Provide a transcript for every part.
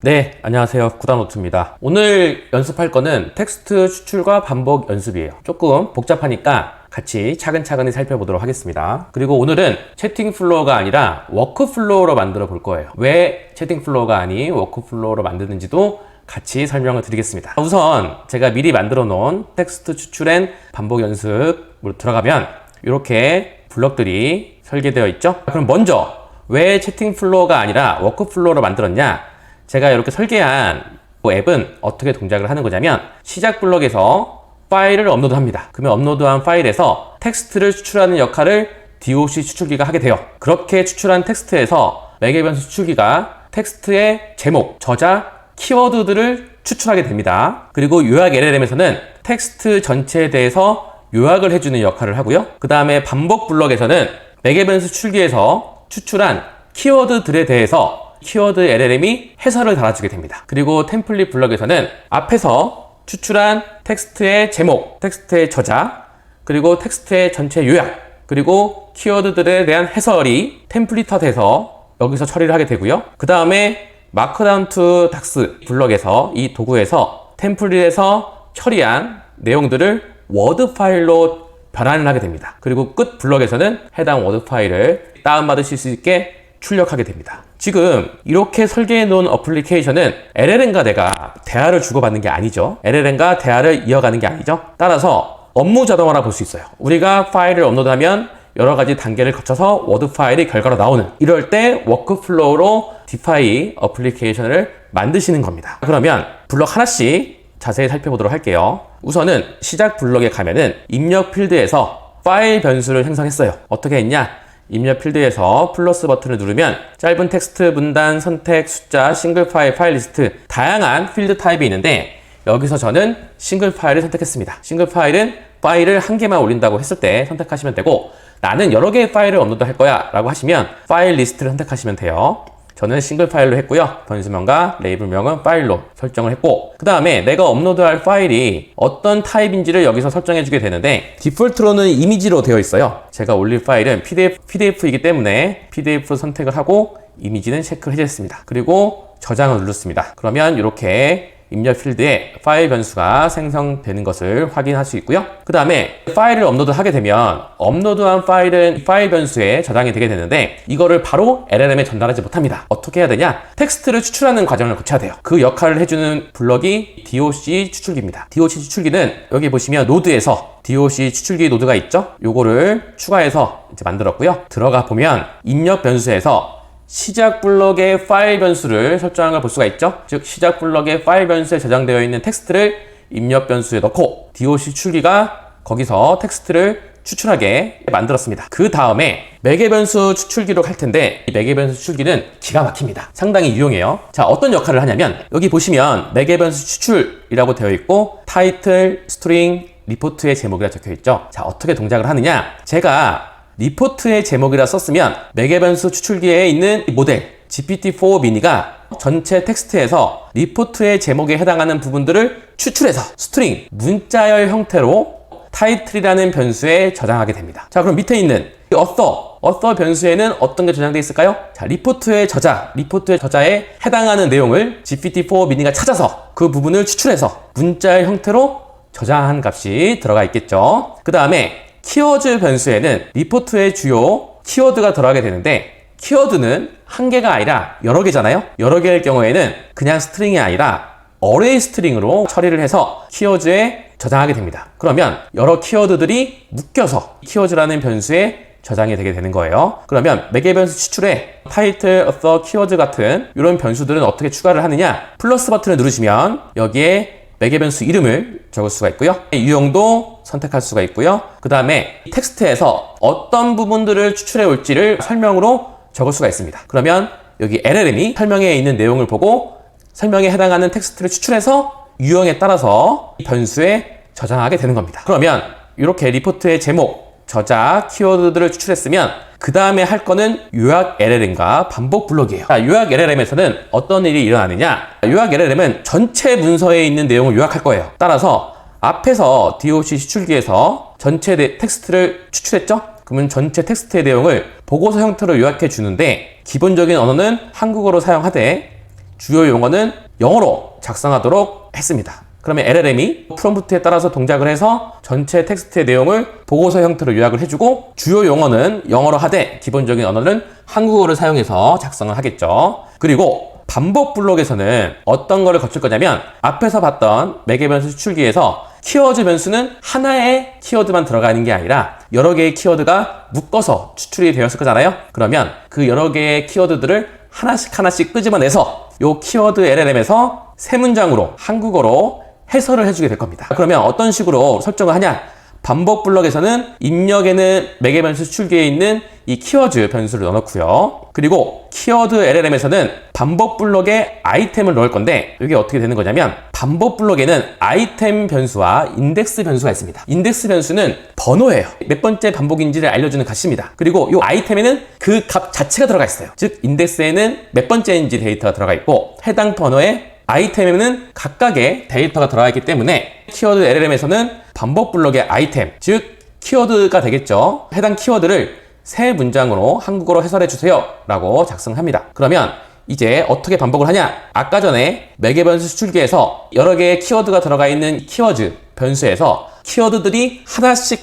네, 안녕하세요. 구다노트입니다. 오늘 연습할 거는 텍스트 추출과 반복 연습이에요. 조금 복잡하니까 같이 차근차근히 살펴보도록 하겠습니다. 그리고 오늘은 채팅 플로우가 아니라 워크 플로우로 만들어 볼 거예요. 왜 채팅 플로우가 아닌 워크 플로우로 만드는지도 같이 설명을 드리겠습니다. 우선 제가 미리 만들어 놓은 텍스트 추출 앤 반복 연습으로 들어가면 이렇게 블럭들이 설계되어 있죠. 그럼 먼저 왜 채팅 플로우가 아니라 워크 플로우로 만들었냐? 제가 이렇게 설계한 앱은 어떻게 동작을 하는 거냐면 시작 블럭에서 파일을 업로드합니다. 그러면 업로드한 파일에서 텍스트를 추출하는 역할을 DOC 추출기가 하게 돼요. 그렇게 추출한 텍스트에서 매개 변수 추출기가 텍스트의 제목, 저자, 키워드들을 추출하게 됩니다. 그리고 요약 LLM에서는 텍스트 전체에 대해서 요약을 해주는 역할을 하고요. 그 다음에 반복 블럭에서는 매개 변수 추출기에서 추출한 키워드들에 대해서 키워드 LLM이 해설을 달아주게 됩니다. 그리고 템플릿 블럭에서는 앞에서 추출한 텍스트의 제목, 텍스트의 저자, 그리고 텍스트의 전체 요약, 그리고 키워드들에 대한 해설이 템플릿화돼서 여기서 처리를 하게 되고요. 그 다음에 마크다운 투 닥스 블럭에서 이 도구에서 템플릿에서 처리한 내용들을 워드 파일로 변환을 하게 됩니다. 그리고 끝 블럭에서는 해당 워드 파일을 다운받으실 수 있게 출력하게 됩니다. 지금 이렇게 설계해 놓은 어플리케이션은 LLM과 내가 대화를 주고받는 게 아니죠. LLM과 대화를 이어가는 게 아니죠. 따라서 업무 자동화라 볼 수 있어요. 우리가 파일을 업로드하면 여러 가지 단계를 거쳐서 워드 파일이 결과로 나오는, 이럴 때 워크플로우로 디파이 어플리케이션을 만드시는 겁니다. 그러면 블럭 하나씩 자세히 살펴보도록 할게요. 우선은 시작 블럭에 가면은 입력 필드에서 파일 변수를 생성했어요. 어떻게 했냐? 입력 필드에서 플러스 버튼을 누르면 짧은 텍스트, 문단, 선택, 숫자, 싱글 파일, 파일 리스트, 다양한 필드 타입이 있는데 여기서 저는 싱글 파일을 선택했습니다. 싱글 파일은 파일을 한 개만 올린다고 했을 때 선택하시면 되고, 나는 여러 개의 파일을 업로드 할 거야 라고 하시면 파일 리스트를 선택하시면 돼요. 저는 싱글 파일로 했고요. 변수명과 레이블명은 파일로 설정을 했고, 그 다음에 내가 업로드할 파일이 어떤 타입인지를 여기서 설정해 주게 되는데 디폴트로는 이미지로 되어 있어요. 제가 올릴 파일은 PDF이기 때문에 PDF 선택을 하고 이미지는 체크를 해줬습니다. 그리고 저장을 눌렀습니다. 그러면 이렇게 입력 필드에 파일 변수가 생성되는 것을 확인할 수 있고요. 그 다음에 파일을 업로드하게 되면 업로드한 파일은 파일 변수에 저장이 되게 되는데 이거를 바로 LLM에 전달하지 못합니다. 어떻게 해야 되냐? 텍스트를 추출하는 과정을 거쳐야 돼요. 그 역할을 해주는 블럭이 DOC 추출기입니다. DOC 추출기는 여기 보시면 노드에서 DOC 추출기 노드가 있죠? 요거를 추가해서 이제 만들었고요. 들어가 보면 입력 변수에서 시작 블럭의 파일 변수를 설정한 걸 볼 수가 있죠. 즉 시작 블럭의 파일 변수에 저장되어 있는 텍스트를 입력 변수에 넣고 DOC 추출기가 거기서 텍스트를 추출하게 만들었습니다. 그 다음에 매개 변수 추출기로 할 텐데 이 매개 변수 추출기는 기가 막힙니다. 상당히 유용해요. 자, 어떤 역할을 하냐면 여기 보시면 매개 변수 추출이라고 되어 있고 타이틀, 스트링, 리포트의 제목이라 적혀 있죠. 자, 어떻게 동작을 하느냐? 제가 리포트의 제목이라 썼으면 매개 변수 추출기에 있는 모델 GPT-4 미니가 전체 텍스트에서 리포트의 제목에 해당하는 부분들을 추출해서 스트링, 문자열 형태로 타이틀이라는 변수에 저장하게 됩니다. 자, 그럼 밑에 있는 author 변수에는 어떤 게 저장되어 있을까요? 자, 리포트의 저자에 해당하는 내용을 GPT-4 미니가 찾아서 그 부분을 추출해서 문자열 형태로 저장한 값이 들어가 있겠죠. 그 다음에 키워드 변수에는 리포트의 주요 키워드가 들어가게 되는데 키워드는 한 개가 아니라 여러 개잖아요. 여러 개일 경우에는 그냥 스트링이 아니라 어레이 스트링으로 처리를 해서 키워드에 저장하게 됩니다. 그러면 여러 키워드들이 묶여서 키워드라는 변수에 저장이 되게 되는 거예요. 그러면 매개 변수 추출에 타이틀, author, 키워드 같은 이런 변수들은 어떻게 추가를 하느냐? 플러스 버튼을 누르시면 여기에 매개 변수 이름을 적을 수가 있고요. 유형도 선택할 수가 있고요. 그 다음에 텍스트에서 어떤 부분들을 추출해 올지를 설명으로 적을 수가 있습니다. 그러면 여기 LLM이 설명에 있는 내용을 보고 설명에 해당하는 텍스트를 추출해서 유형에 따라서 변수에 저장하게 되는 겁니다. 그러면 이렇게 리포트의 제목, 저자, 키워드들을 추출했으면 그 다음에 할 거는 요약 LLM과 반복 블럭이에요. 자, 요약 LLM에서는 어떤 일이 일어나느냐? 요약 LLM은 전체 문서에 있는 내용을 요약할 거예요. 따라서 앞에서 DOC 추출기에서 전체 텍스트를 추출했죠? 그러면 전체 텍스트의 내용을 보고서 형태로 요약해 주는데 기본적인 언어는 한국어로 사용하되 주요 용어는 영어로 작성하도록 했습니다. 그러면 LLM이 프롬프트에 따라서 동작을 해서 전체 텍스트의 내용을 보고서 형태로 요약을 해주고 주요 용어는 영어로 하되 기본적인 언어는 한국어를 사용해서 작성을 하겠죠. 그리고 반복 블록에서는 어떤 거를 거칠 거냐면 앞에서 봤던 매개 변수 추출기에서 키워드 변수는 하나의 키워드만 들어가는 게 아니라 여러 개의 키워드가 묶어서 추출이 되었을 거잖아요. 그러면 그 여러 개의 키워드들을 하나씩 끄집어내서 요 키워드 LLM에서 세 문장으로 한국어로 해설을 해주게 될 겁니다. 그러면 어떤 식으로 설정을 하냐? 반복 블럭에서는 입력에는 매개 변수 추출기에 있는 이 키워드 변수를 넣어놓고요. 그리고 키워드 LLM에서는 반복 블럭에 아이템을 넣을 건데 이게 어떻게 되는 거냐면 반복 블럭에는 아이템 변수와 인덱스 변수가 있습니다. 인덱스 변수는 번호예요. 몇 번째 반복인지를 알려주는 값입니다. 그리고 이 아이템에는 그 값 자체가 들어가 있어요. 즉 인덱스에는 몇 번째인지 데이터가 들어가 있고 해당 번호에 아이템에는 각각의 데이터가 들어가 있기 때문에 키워드 LLM에서는 반복 블럭의 아이템, 즉 키워드가 되겠죠. 해당 키워드를 세 문장으로 한국어로 해설해 주세요 라고 작성합니다. 그러면 이제 어떻게 반복을 하냐? 아까 전에 매개 변수 추출기에서 여러 개의 키워드가 들어가 있는 키워드 변수에서 키워드들이 하나씩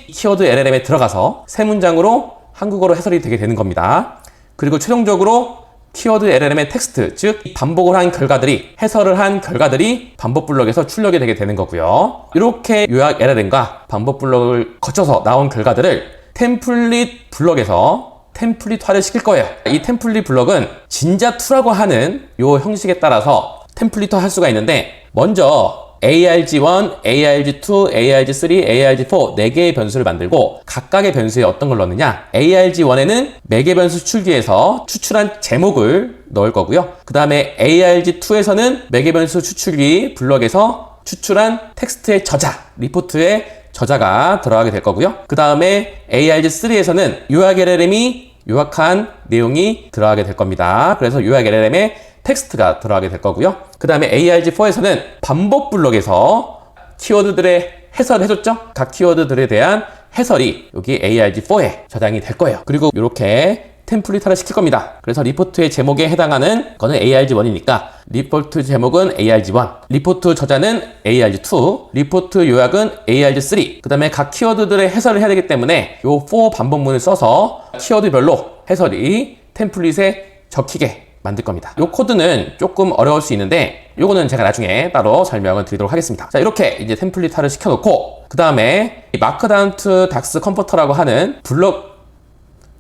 키워드 LLM에 들어가서 세 문장으로 한국어로 해설이 되게 되는 겁니다. 그리고 최종적으로 키워드 LLM의 텍스트, 즉 반복을 한 결과들이, 해설을 한 결과들이 반복 블럭에서 출력이 되게 되는 거고요. 이렇게 요약 LLM과 반복 블럭을 거쳐서 나온 결과들을 템플릿 블럭에서 템플릿화를 시킬 거예요. 이 템플릿 블럭은 진자2라고 하는 요 형식에 따라서 템플릿화 할 수가 있는데 먼저 ARG1, ARG2, ARG3, ARG4 4개의 변수를 만들고 각각의 변수에 어떤 걸 넣느냐? ARG1에는 매개 변수 추출기에서 추출한 제목을 넣을 거고요. 그 다음에 ARG2에서는 매개 변수 추출기 블럭에서 추출한 텍스트의 저자, 리포트의 저자가 들어가게 될 거고요. 그 다음에 ARG3에서는 요약 LLM이 요약한 내용이 들어가게 될 겁니다. 그래서 요약 LLM의 텍스트가 들어가게 될 거고요. 그 다음에 ARG4에서는 반복 블록에서 키워드들의 해설을 해줬죠? 각 키워드들에 대한 해설이 여기 ARG4에 저장이 될 거예요. 그리고 이렇게 템플릿화를 시킬 겁니다. 그래서 리포트의 제목에 해당하는 거는 ARG1이니까 리포트 제목은 ARG1, 리포트 저자는 ARG2, 리포트 요약은 ARG3. 그 다음에 각 키워드들의 해설을 해야 되기 때문에 요 4 반복문을 써서 키워드별로 해설이 템플릿에 적히게 만들 겁니다. 이 코드는 조금 어려울 수 있는데 요거는 제가 나중에 따로 설명을 드리도록 하겠습니다. 자, 이렇게 이제 템플릿화를 시켜놓고 그 다음에 마크다운 투 닥스 컨버터라고 하는 블록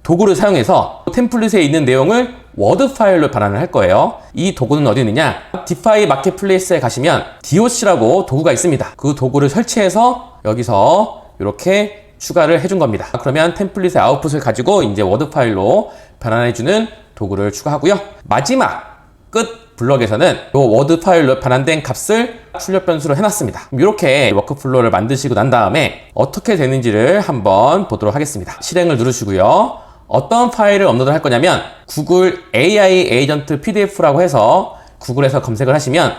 도구를 사용해서 템플릿에 있는 내용을 워드 파일로 변환을 할 거예요. 이 도구는 어디 있느냐? 디파이 마켓플레이스에 가시면 DOC라고 도구가 있습니다. 그 도구를 설치해서 여기서 이렇게 추가를 해준 겁니다. 그러면 템플릿의 아웃풋을 가지고 이제 워드 파일로 변환해주는 도구를 추가하고요. 마지막 끝 블럭에서는 이 워드 파일로 변환된 값을 출력 변수로 해놨습니다. 이렇게 워크플로우를 만드시고 난 다음에 어떻게 되는지를 한번 보도록 하겠습니다. 실행을 누르시고요. 어떤 파일을 업로드 할 거냐면 구글 AI 에이전트 PDF라고 해서 구글에서 검색을 하시면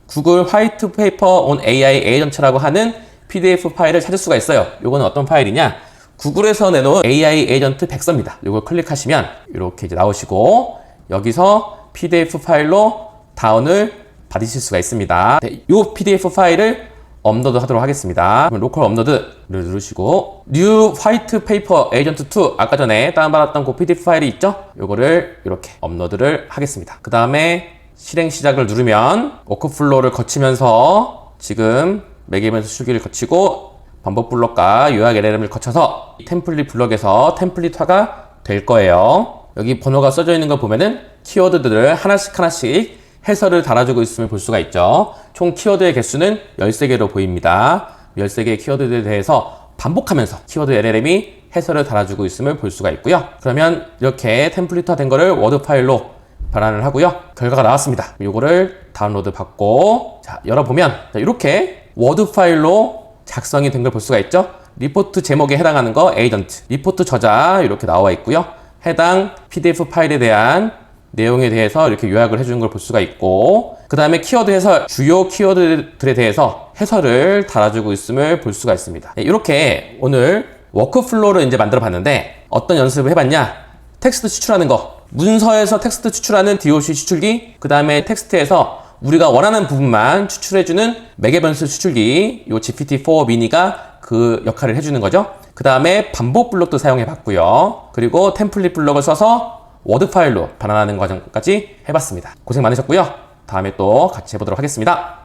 구글 화이트 페이퍼 온 AI 에이전트라고 하는 PDF 파일을 찾을 수가 있어요. 이거는 어떤 파일이냐? 구글에서 내놓은 AI 에이전트 백서입니다. 이걸 클릭하시면 이렇게 이제 나오시고 여기서 PDF 파일로 다운을 받으실 수가 있습니다. 네, 이 PDF 파일을 업로드 하도록 하겠습니다. 그럼 로컬 업로드를 누르시고 New White Paper Agent 2 아까 전에 다운받았던 그 PDF 파일이 있죠? 요거를 이렇게 업로드를 하겠습니다. 그 다음에 실행 시작을 누르면 워크플로우를 거치면서 지금 매개 변수 추출기를 거치고 반복 블럭과 요약 LLM을 거쳐서 템플릿 블럭에서 템플릿화가 될 거예요. 여기 번호가 써져 있는 거 보면은 키워드들을 하나씩 해설을 달아주고 있음을 볼 수가 있죠. 총 키워드의 개수는 13개로 보입니다. 13개의 키워드에 대해서 반복하면서 키워드 LLM이 해설을 달아주고 있음을 볼 수가 있고요. 그러면 이렇게 템플릿화 된 거를 워드 파일로 변환을 하고요. 결과가 나왔습니다. 이거를 다운로드 받고 자 열어보면 자, 이렇게 워드 파일로 작성이 된 걸 볼 수가 있죠. 리포트 제목에 해당하는 거 에이전트, 리포트 저자 이렇게 나와 있고요. 해당 PDF 파일에 대한 내용에 대해서 이렇게 요약을 해주는 걸 볼 수가 있고 그 다음에 키워드 해설, 주요 키워드들에 대해서 해설을 달아주고 있음을 볼 수가 있습니다. 네, 이렇게 오늘 워크플로우를 이제 만들어 봤는데 어떤 연습을 해봤냐? 텍스트 추출하는 거 문서에서 텍스트 추출하는 DOC 추출기, 그 다음에 텍스트에서 우리가 원하는 부분만 추출해주는 맥에번스 추출기, 요 GPT-4 미니가 그 역할을 해주는 거죠. 그 다음에 반복 블록도 사용해 봤고요. 그리고 템플릿 블록을 써서 워드 파일로 변환하는 과정까지 해봤습니다. 고생 많으셨고요. 다음에 또 같이 해보도록 하겠습니다.